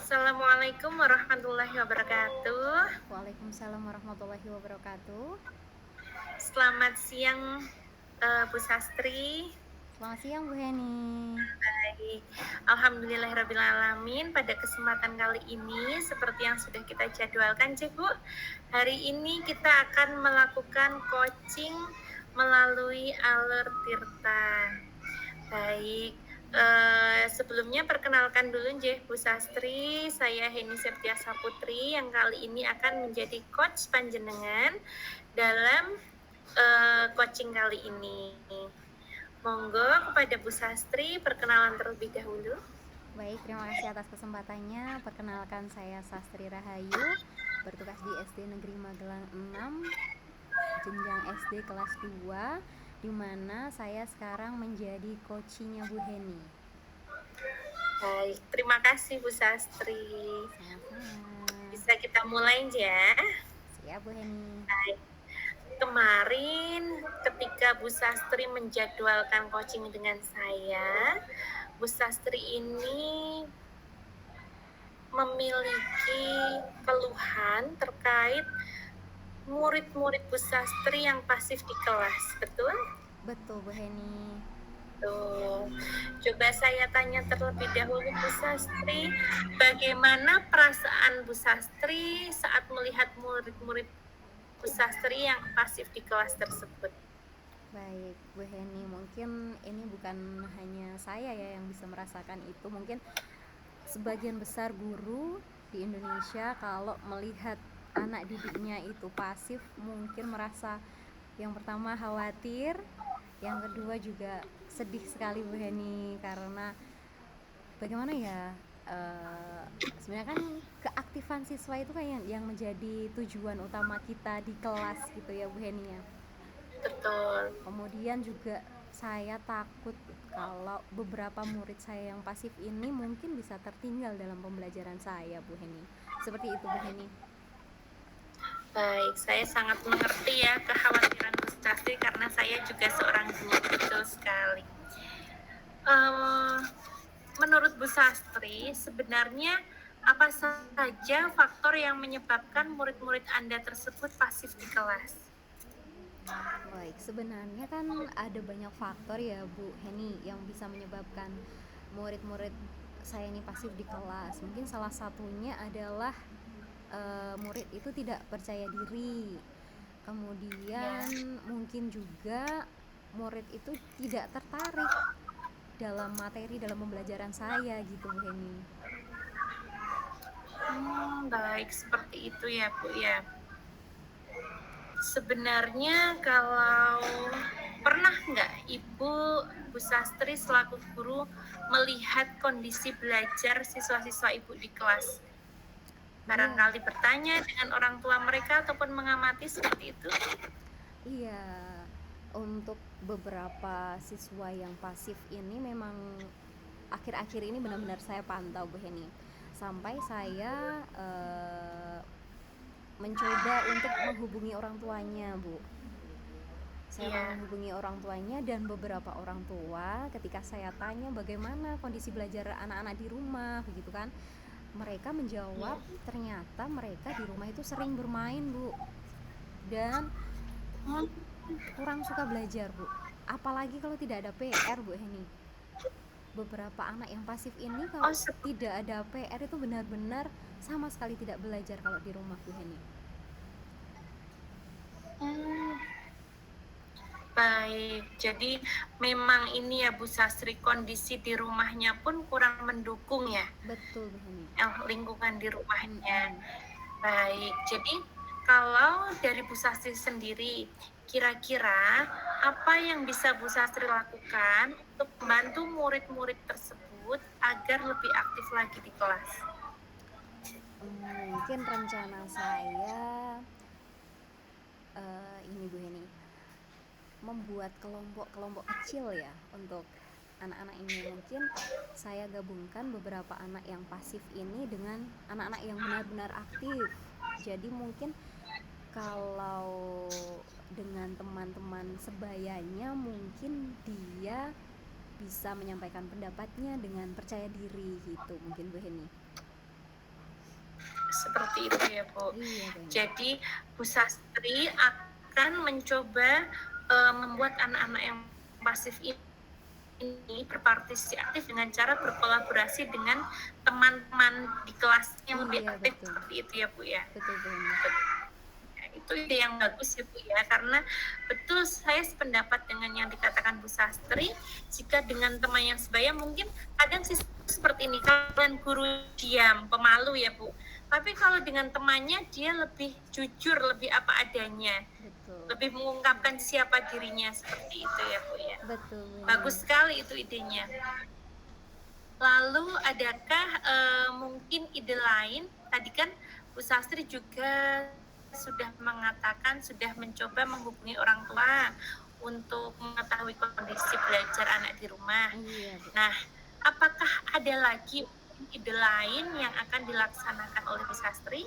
Assalamualaikum warahmatullahi wabarakatuh. Waalaikumsalam warahmatullahi wabarakatuh. Selamat siang, Bu Sastri. Selamat siang Bu Heni. Baik, alhamdulillahirrabbilalamin. Pada kesempatan kali ini, seperti yang sudah kita jadwalkan, Bu, hari ini kita akan melakukan coaching melalui alur Tirta. Baik, sebelumnya perkenalkan dulu Bu Sastri, saya Heni Septiasa Putri yang kali ini akan menjadi coach panjenengan dalam coaching kali ini. Monggo kepada Bu Sastri perkenalan terlebih dahulu. Baik, terima kasih atas kesempatannya. Perkenalkan, saya Sastri Rahayu, bertugas di SD Negeri Magelang 6, jenjang SD kelas 2, di mana saya sekarang menjadi coachingnya Bu Heni. Baik, terima kasih Bu Sastri. Sama-sama. Bisa kita mulai ya? Siap Bu Heni. Baik. Kemarin ketika Bu Sastri menjadwalkan coaching dengan saya, Bu Sastri ini memiliki keluhan terkait murid-murid Bu Sastri yang pasif di kelas, betul? Betul Bu Heni. Tuh, coba saya tanya terlebih dahulu Bu Sastri, bagaimana perasaan Bu Sastri saat melihat murid-murid Bu Sastri yang pasif di kelas tersebut? Baik Bu Heni, mungkin ini bukan hanya saya ya yang bisa merasakan itu. Mungkin sebagian besar guru di Indonesia kalau melihat anak didiknya itu pasif mungkin merasa yang pertama khawatir, yang kedua juga sedih sekali Bu Heni, karena bagaimana ya, sebenarnya kan keaktifan siswa itu kan yang menjadi tujuan utama kita di kelas gitu ya Bu Heni ya. Betul. Kemudian juga saya takut kalau beberapa murid saya yang pasif ini mungkin bisa tertinggal dalam pembelajaran saya Bu Heni. Seperti itu Bu Heni. Baik, saya sangat mengerti ya kekhawatiran Bu Sastri karena saya juga seorang guru, betul sekali. Menurut Bu Sastri, sebenarnya apa saja faktor yang menyebabkan murid-murid Anda tersebut pasif di kelas? Baik, sebenarnya kan ada banyak faktor ya Bu Heni yang bisa menyebabkan murid-murid saya ini pasif di kelas. Mungkin salah satunya adalah murid itu tidak percaya diri. Kemudian mungkin juga murid itu tidak tertarik dalam materi, dalam pembelajaran saya gitu Bu Heni. Baik, seperti itu ya Bu ya. Sebenarnya kalau pernah nggak Ibu Bu Sastri selaku guru melihat kondisi belajar siswa-siswa Ibu di kelas? Barangkali bertanya dengan orang tua mereka ataupun mengamati seperti itu? Iya, untuk beberapa siswa yang pasif ini memang akhir-akhir ini benar-benar saya pantau Bu Heni. Sampai saya mencoba untuk menghubungi orang tuanya Bu. Saya menghubungi orang tuanya dan beberapa orang tua ketika saya tanya bagaimana kondisi belajar anak-anak di rumah begitu kan, mereka menjawab ternyata mereka di rumah itu sering bermain Bu, dan kurang suka belajar Bu, apalagi kalau tidak ada PR Bu Heni. Beberapa anak yang pasif ini kalau tidak ada PR itu benar-benar sama sekali tidak belajar kalau di rumah Bu Heni. Baik, jadi memang ini ya Bu Sastri, kondisi di rumahnya pun kurang mendukung ya? Betul Bu Heni. Lingkungan di rumahnya. Baik, jadi kalau dari Bu Sastri sendiri, kira-kira apa yang bisa Bu Sastri lakukan untuk membantu murid-murid tersebut agar lebih aktif lagi di kelas? Mungkin rencana saya ini Bu Heni, membuat kelompok-kelompok kecil ya untuk anak-anak ini. Mungkin saya gabungkan beberapa anak yang pasif ini dengan anak-anak yang benar-benar aktif. Jadi mungkin kalau dengan teman-teman sebayanya mungkin dia bisa menyampaikan pendapatnya dengan percaya diri gitu mungkin Bu Heni. seperti itu ya Bu. Iya, Bu Heni. Jadi Bu Sastri akan mencoba membuat anak-anak yang pasif ini berpartisipasi aktif dengan cara berkolaborasi dengan teman-teman di kelas yang lebih Iya, aktif betul. seperti itu ya Bu ya. Betul, Bu Heni. Itu ide yang bagus ya Bu ya, karena betul saya sependapat dengan yang dikatakan Bu Sastri. Jika dengan teman yang sebaya mungkin kadang sih seperti ini, kalian guru diam, pemalu ya Bu, tapi kalau dengan temannya dia lebih jujur, lebih apa adanya, Betul. lebih mengungkapkan siapa dirinya, seperti itu ya Bu ya. Betul, Bu Heni. Bagus sekali itu idenya. Lalu adakah mungkin ide lain? Tadi kan Bu Sastri juga sudah mengatakan sudah mencoba menghubungi orang tua untuk mengetahui kondisi belajar anak di rumah. Iya, Bu. Nah, apakah ada lagi ide lain yang akan dilaksanakan oleh Bu Sastri?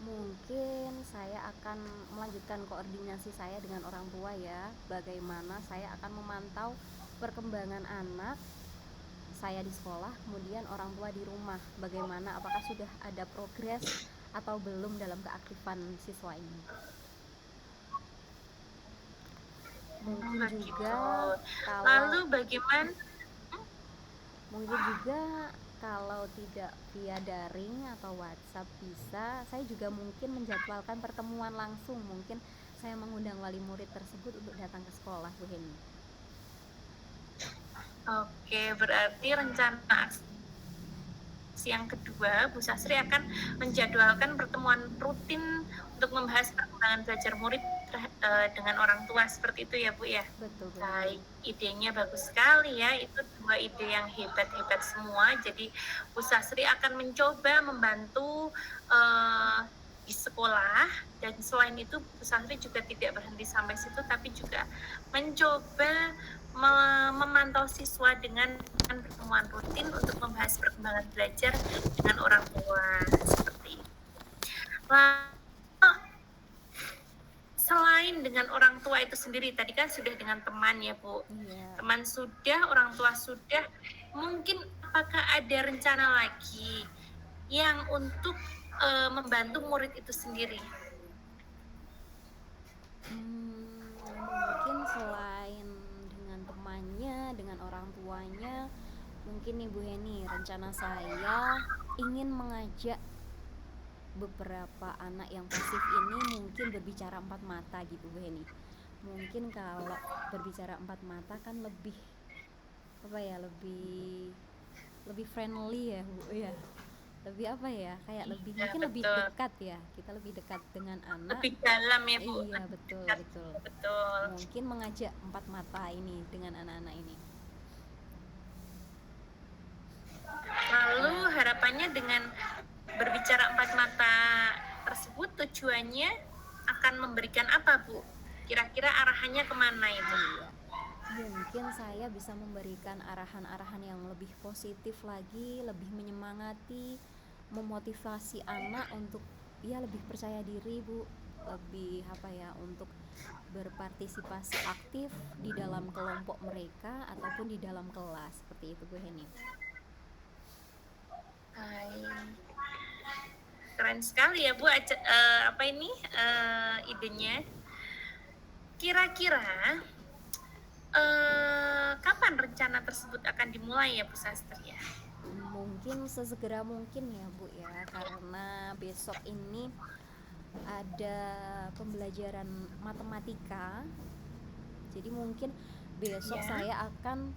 Mungkin saya akan melanjutkan koordinasi saya dengan orang tua ya. Bagaimana saya akan memantau perkembangan anak saya di sekolah, kemudian orang tua di rumah. Bagaimana, apakah sudah ada progres atau belum dalam keaktifan siswa ini. Mungkin juga Lalu bagaimana? Mungkin juga kalau tidak via daring atau WhatsApp bisa, saya juga mungkin menjadwalkan pertemuan langsung. Mungkin saya mengundang wali murid tersebut untuk datang ke sekolah, Bu Heni. Oke, berarti rencana yang kedua, Bu Sastri akan menjadwalkan pertemuan rutin untuk membahas perkembangan belajar murid dengan orang tua, seperti itu ya Bu ya? Betul, Bu. Baik, idenya bagus sekali ya, itu dua ide yang hebat-hebat semua. Jadi Bu Sastri akan mencoba membantu di sekolah, dan selain itu Bu Sastri juga tidak berhenti sampai situ, tapi juga mencoba memantau siswa dengan pertemuan rutin untuk membahas perkembangan belajar dengan orang tua, seperti itu. Selain dengan orang tua itu sendiri, tadi kan sudah dengan teman ya Bu. Iya. Teman sudah, orang tua sudah. Mungkin apakah ada rencana lagi yang untuk membantu murid itu sendiri? Mungkin selain dengan temannya, dengan orang tuanya, mungkin nih Bu Heni, rencana saya ingin mengajak beberapa anak yang pasif ini mungkin berbicara empat mata gitu, Bu Heni. Mungkin kalau berbicara empat mata kan lebih apa ya, lebih friendly ya Bu ya, lebih apa ya, kayak lebih Ya, mungkin betul. lebih dekat ya, kita lebih dekat dengan anak, lebih dalam ya Bu. iya betul Dekat. betul Betul. Mungkin mengajak empat mata ini dengan anak-anak ini. Lalu harapannya dengan berbicara empat mata tersebut tujuannya akan memberikan apa Bu? Kira-kira arahannya kemana itu? Mungkin saya bisa memberikan arahan-arahan yang lebih positif lagi, lebih menyemangati, memotivasi anak untuk ya lebih percaya diri Bu, lebih apa ya, untuk berpartisipasi aktif di dalam kelompok mereka ataupun di dalam kelas, seperti itu Bu Heni. Keren sekali ya Bu, apa ini idenya. Kira-kira kapan rencana tersebut akan dimulai ya Bu Sastri ya? Mungkin sesegera mungkin ya Bu ya, karena besok ini ada pembelajaran matematika. Jadi mungkin besok saya akan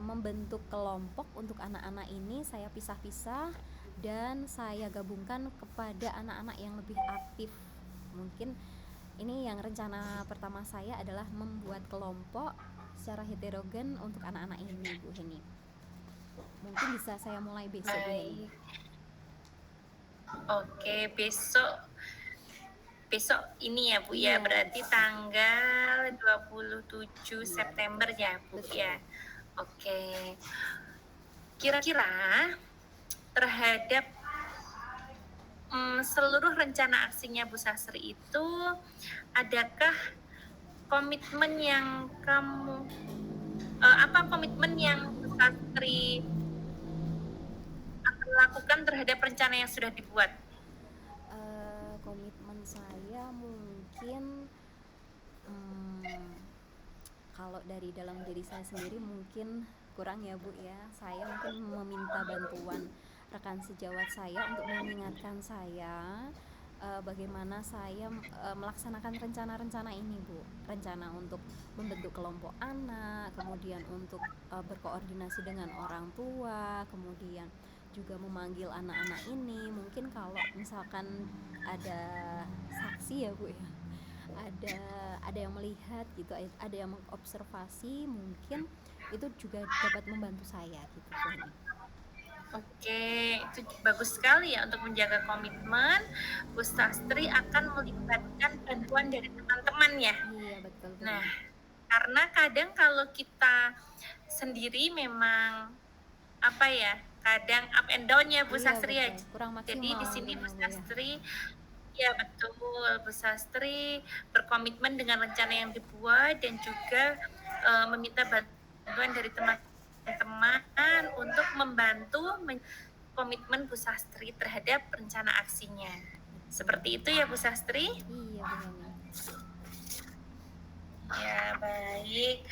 membentuk kelompok untuk anak-anak ini, saya pisah-pisah dan saya gabungkan kepada anak-anak yang lebih aktif. Mungkin ini yang rencana pertama saya adalah membuat kelompok secara heterogen untuk anak-anak ini Bu Heni. Mungkin bisa saya mulai besok Bu Heni. Oke, besok ini ya Bu ya, berarti tanggal 27 September ya Bu ya. Oke. Kira-kira terhadap seluruh rencana aksinya Bu Sastri itu, adakah komitmen yang komitmen yang Bu Sastri akan lakukan terhadap rencana yang sudah dibuat? Komitmen saya mungkin kalau dari dalam diri saya sendiri mungkin kurang ya Bu ya. Saya mungkin meminta bantuan rekan sejawat saya untuk mengingatkan saya bagaimana saya melaksanakan rencana-rencana ini Bu. Rencana untuk membentuk kelompok anak, kemudian untuk berkoordinasi dengan orang tua, kemudian juga memanggil anak-anak ini. Mungkin kalau misalkan ada saksi ya Bu ya, ada yang melihat gitu, ada yang mengobservasi, mungkin itu juga dapat membantu saya gitu Bu Heni. Oke, itu bagus sekali ya untuk menjaga komitmen. Bu Sastri akan melibatkan bantuan dari teman-teman ya. Iya betul. Nah, karena kadang kalau kita sendiri memang apa ya, kadang up and down ya Bu Sastri ya. Kurang maksimal. Jadi di sini Bu Sastri ya betul, Bu Sastri berkomitmen dengan rencana yang dibuat dan juga meminta bantuan dari teman-teman untuk membantu komitmen Bu Sastri terhadap rencana aksinya. Seperti itu ya Bu Sastri? Iya Bu. Ya baik,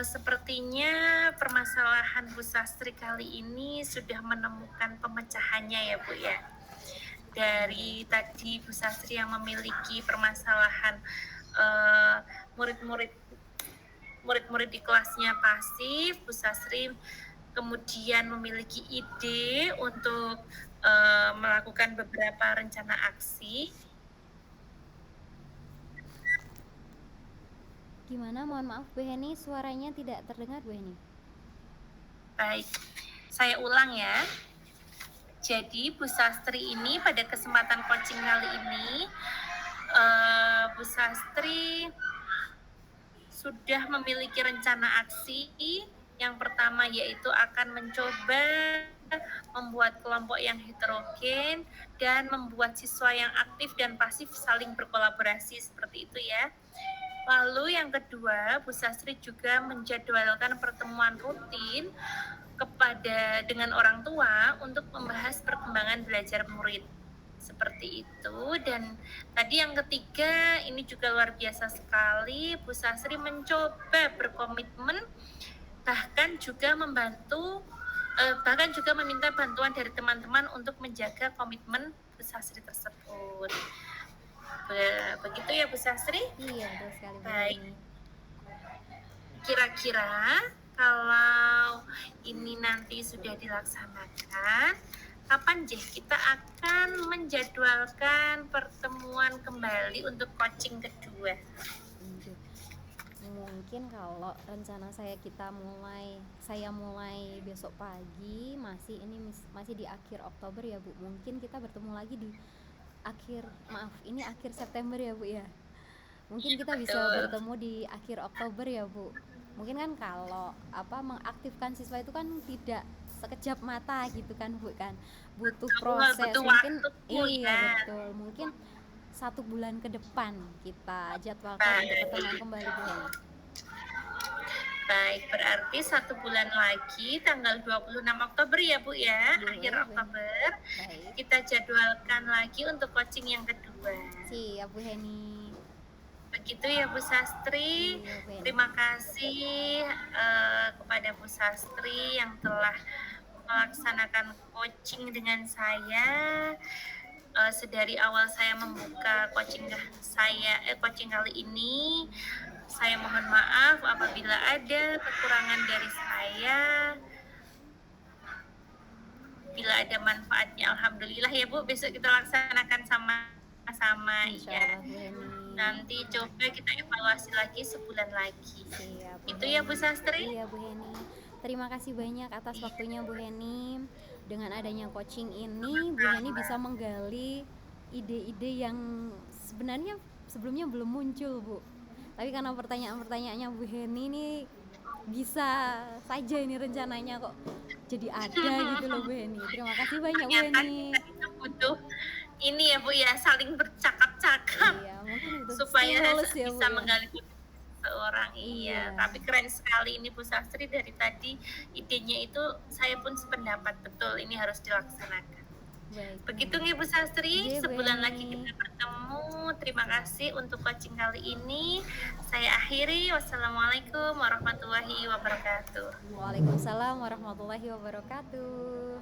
sepertinya permasalahan Bu Sastri kali ini sudah menemukan pemecahannya ya Bu ya. Dari tadi Bu Sastri yang memiliki permasalahan murid-murid di kelasnya pasif, Bu Sastri kemudian memiliki ide untuk melakukan beberapa rencana aksi. Gimana? Mohon maaf Bu Heni, suaranya tidak terdengar Bu Heni. Baik, saya ulang ya. Jadi Bu Sastri ini pada kesempatan coaching kali ini Bu Sastri sudah memiliki rencana aksi. Yang pertama yaitu akan mencoba membuat kelompok yang heterogen dan membuat siswa yang aktif dan pasif saling berkolaborasi, seperti itu ya. Lalu yang kedua, Bu Sastri juga menjadwalkan pertemuan rutin dengan orang tua untuk membahas perkembangan belajar murid, seperti itu. Dan tadi yang ketiga, ini juga luar biasa sekali, Bu Sastri mencoba berkomitmen bahkan juga meminta bantuan dari teman-teman untuk menjaga komitmen Bu Sastri tersebut. Begitu ya Bu Sastri? Iya betul sekali. Baik. Kira-kira kalau ini nanti sudah dilaksanakan, kapan kita akan menjadwalkan pertemuan kembali untuk coaching kedua? Mungkin kalau rencana saya mulai besok pagi, masih di akhir Oktober ya Bu. Mungkin kita bertemu lagi di akhir September ya Bu ya. Mungkin kita bisa bertemu di akhir Oktober ya Bu. Mungkin kan kalau mengaktifkan siswa itu kan tidak sekejap mata gitu kan Bu kan, butuh proses. Mungkin betul, mungkin 1 bulan ke depan kita jadwalkan untuk pertemuan kembali Bu. Baik, berarti 1 bulan lagi tanggal 26 Oktober ya Bu ya, akhir Oktober. Baik. Kita jadwalkan lagi untuk coaching yang kedua. Siap Bu Heni. Begitu ya Bu Sastri. Terima kasih kepada Bu Sastri yang telah melaksanakan coaching dengan saya. Sedari awal saya membuka coaching kali ini, saya mohon maaf apabila ada kekurangan dari saya. Bila ada manfaatnya, alhamdulillah ya Bu. Besok kita laksanakan sama-sama ya. Nanti coba kita evaluasi lagi sebulan lagi. Siap, itu ya Bu Sastri. Iya Bu Heni. Terima kasih banyak atas waktunya Bu Heni. Dengan adanya coaching ini, Bu Heni bisa menggali ide-ide yang sebenarnya sebelumnya belum muncul Bu. Tapi karena pertanyaan-pertanyaannya Bu Heni ini bisa saja ini rencananya kok jadi ada gitu loh Bu Heni. Terima kasih banyak Bu Heni. Kita butuh ini ya Bu ya, saling bercakap-cakap. Iya, mungkin supaya bisa menggali satu orang. Iya, Iya. tapi keren sekali ini Bu Sastri, dari tadi idenya itu saya pun sependapat, betul ini harus dilaksanakan. Baik, Begitu baik. nih Bu Sastri, Nggih, Bu sebulan Eni. lagi kita bertemu. Terima kasih untuk coaching kali ini. Saya akhiri. Wassalamualaikum warahmatullahi wabarakatuh. Waalaikumsalam warahmatullahi wabarakatuh.